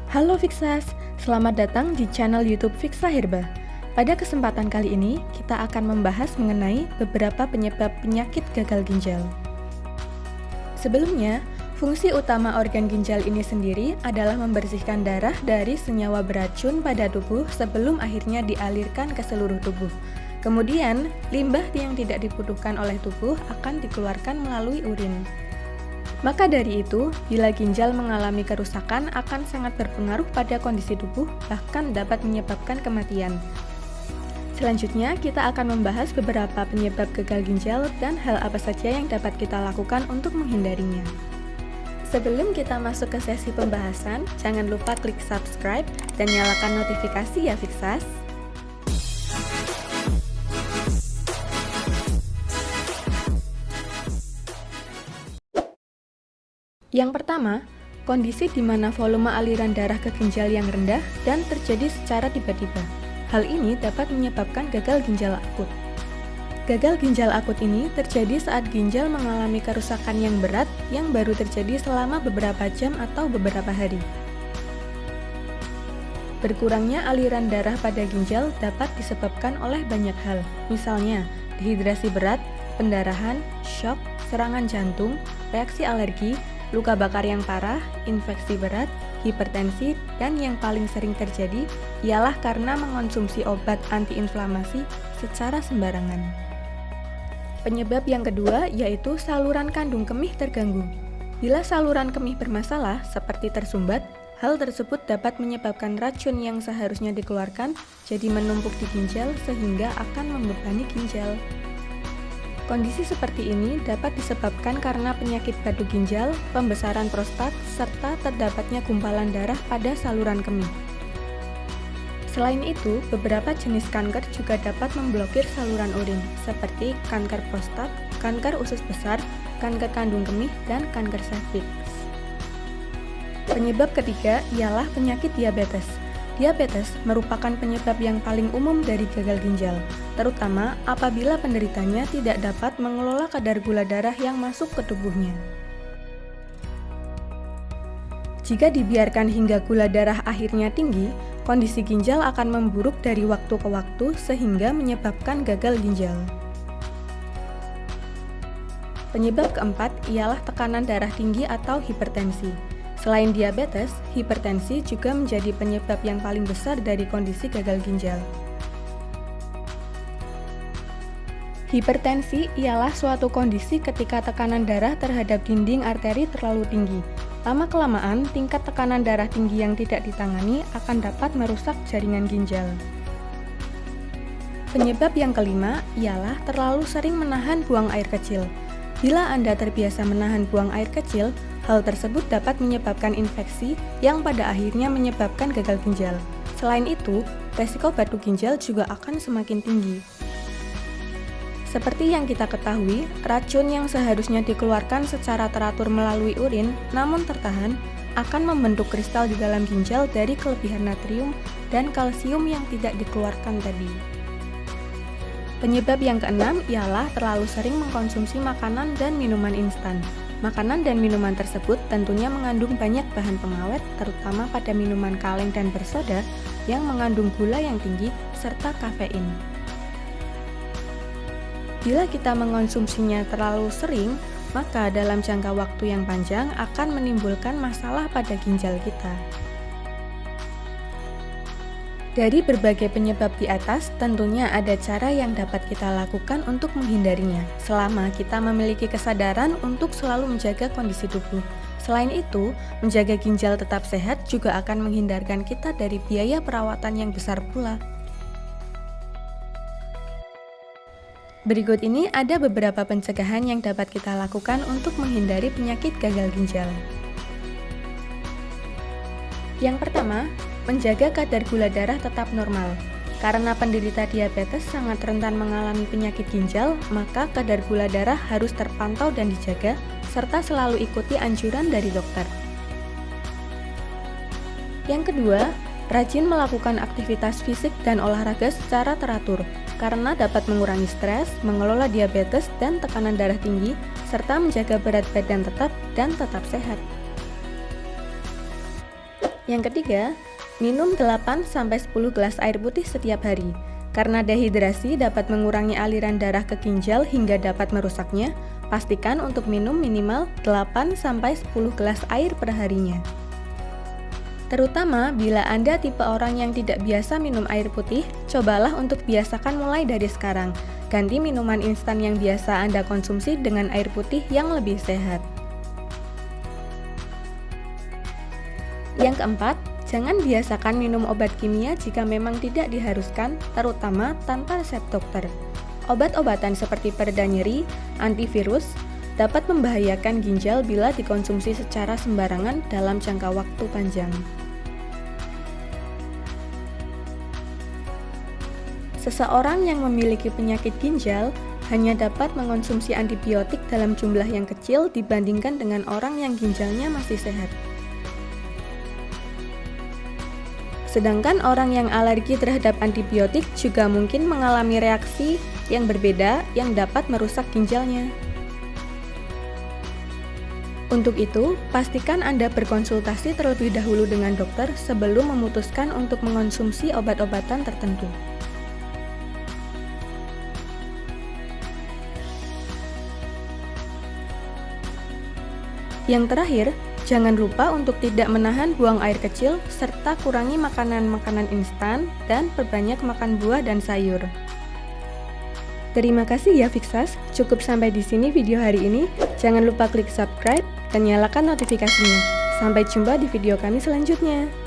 Halo Fixas, selamat datang di channel YouTube Fixa Herba. Pada kesempatan kali ini, kita akan membahas mengenai beberapa penyebab penyakit gagal ginjal. Sebelumnya, fungsi utama organ ginjal ini sendiri adalah membersihkan darah dari senyawa beracun pada tubuh sebelum akhirnya dialirkan ke seluruh tubuh. Kemudian, limbah yang tidak dibutuhkan oleh tubuh akan dikeluarkan melalui urin. Maka dari itu, bila ginjal mengalami kerusakan akan sangat berpengaruh pada kondisi tubuh, bahkan dapat menyebabkan kematian. Selanjutnya, kita akan membahas beberapa penyebab gagal ginjal dan hal apa saja yang dapat kita lakukan untuk menghindarinya. Sebelum kita masuk ke sesi pembahasan, jangan lupa klik subscribe dan nyalakan notifikasi ya Fixas. Yang pertama, kondisi di mana volume aliran darah ke ginjal yang rendah dan terjadi secara tiba-tiba. Hal ini dapat menyebabkan gagal ginjal akut. Gagal ginjal akut ini terjadi saat ginjal mengalami kerusakan yang berat yang baru terjadi selama beberapa jam atau beberapa hari. Berkurangnya aliran darah pada ginjal dapat disebabkan oleh banyak hal, misalnya dehidrasi berat, pendarahan, shock, serangan jantung, reaksi alergi, luka bakar yang parah, infeksi berat, hipertensi, dan yang paling sering terjadi ialah karena mengonsumsi obat antiinflamasi secara sembarangan. Penyebab yang kedua yaitu saluran kandung kemih terganggu. Bila saluran kemih bermasalah seperti tersumbat, hal tersebut dapat menyebabkan racun yang seharusnya dikeluarkan jadi menumpuk di ginjal sehingga akan membebani ginjal. Kondisi seperti ini dapat disebabkan karena penyakit batu ginjal, pembesaran prostat, serta terdapatnya gumpalan darah pada saluran kemih. Selain itu, beberapa jenis kanker juga dapat memblokir saluran urin, seperti kanker prostat, kanker usus besar, kanker kandung kemih, dan kanker serviks. Penyebab ketiga ialah penyakit diabetes. Diabetes merupakan penyebab yang paling umum dari gagal ginjal, terutama apabila penderitanya tidak dapat mengelola kadar gula darah yang masuk ke tubuhnya. Jika dibiarkan hingga gula darah akhirnya tinggi, kondisi ginjal akan memburuk dari waktu ke waktu sehingga menyebabkan gagal ginjal. Penyebab keempat ialah tekanan darah tinggi atau hipertensi. Selain diabetes, hipertensi juga menjadi penyebab yang paling besar dari kondisi gagal ginjal. Hipertensi ialah suatu kondisi ketika tekanan darah terhadap dinding arteri terlalu tinggi. Lama-kelamaan, tingkat tekanan darah tinggi yang tidak ditangani akan dapat merusak jaringan ginjal. Penyebab yang kelima ialah terlalu sering menahan buang air kecil. Bila Anda terbiasa menahan buang air kecil, hal tersebut dapat menyebabkan infeksi yang pada akhirnya menyebabkan gagal ginjal. Selain itu, resiko batu ginjal juga akan semakin tinggi. Seperti yang kita ketahui, racun yang seharusnya dikeluarkan secara teratur melalui urin, namun tertahan, akan membentuk kristal di dalam ginjal dari kelebihan natrium dan kalsium yang tidak dikeluarkan tadi. Penyebab yang keenam ialah terlalu sering mengkonsumsi makanan dan minuman instan. Makanan dan minuman tersebut tentunya mengandung banyak bahan pengawet, terutama pada minuman kaleng dan bersoda yang mengandung gula yang tinggi serta kafein. Bila kita mengonsumsinya terlalu sering, maka dalam jangka waktu yang panjang akan menimbulkan masalah pada ginjal kita. Dari berbagai penyebab di atas, tentunya ada cara yang dapat kita lakukan untuk menghindarinya, selama kita memiliki kesadaran untuk selalu menjaga kondisi tubuh. Selain itu, menjaga ginjal tetap sehat juga akan menghindarkan kita dari biaya perawatan yang besar pula. Berikut ini ada beberapa pencegahan yang dapat kita lakukan untuk menghindari penyakit gagal ginjal. Yang pertama, menjaga kadar gula darah tetap normal. Karena penderita diabetes sangat rentan mengalami penyakit ginjal, maka kadar gula darah harus terpantau dan dijaga, serta selalu ikuti anjuran dari dokter. Yang kedua, rajin melakukan aktivitas fisik dan olahraga secara teratur, karena dapat mengurangi stres, mengelola diabetes dan tekanan darah tinggi, serta menjaga berat badan tetap dan tetap sehat. Yang ketiga, minum 8-10 gelas air putih setiap hari. Karena dehidrasi dapat mengurangi aliran darah ke ginjal hingga dapat merusaknya, pastikan untuk minum minimal 8-10 gelas air per harinya. Terutama bila Anda tipe orang yang tidak biasa minum air putih, cobalah untuk biasakan mulai dari sekarang. Ganti minuman instan yang biasa Anda konsumsi dengan air putih yang lebih sehat. Yang keempat, jangan biasakan minum obat kimia jika memang tidak diharuskan, terutama tanpa resep dokter. Obat-obatan seperti pereda nyeri, antivirus, dapat membahayakan ginjal bila dikonsumsi secara sembarangan dalam jangka waktu panjang. Seseorang yang memiliki penyakit ginjal hanya dapat mengonsumsi antibiotik dalam jumlah yang kecil dibandingkan dengan orang yang ginjalnya masih sehat. Sedangkan orang yang alergi terhadap antibiotik juga mungkin mengalami reaksi yang berbeda yang dapat merusak ginjalnya. Untuk itu, pastikan Anda berkonsultasi terlebih dahulu dengan dokter sebelum memutuskan untuk mengonsumsi obat-obatan tertentu. Yang terakhir, jangan lupa untuk tidak menahan buang air kecil serta kurangi makanan-makanan instan dan perbanyak makan buah dan sayur. Terima kasih ya Fixas, cukup sampai di sini video hari ini. Jangan lupa klik subscribe dan nyalakan notifikasinya. Sampai jumpa di video kami selanjutnya.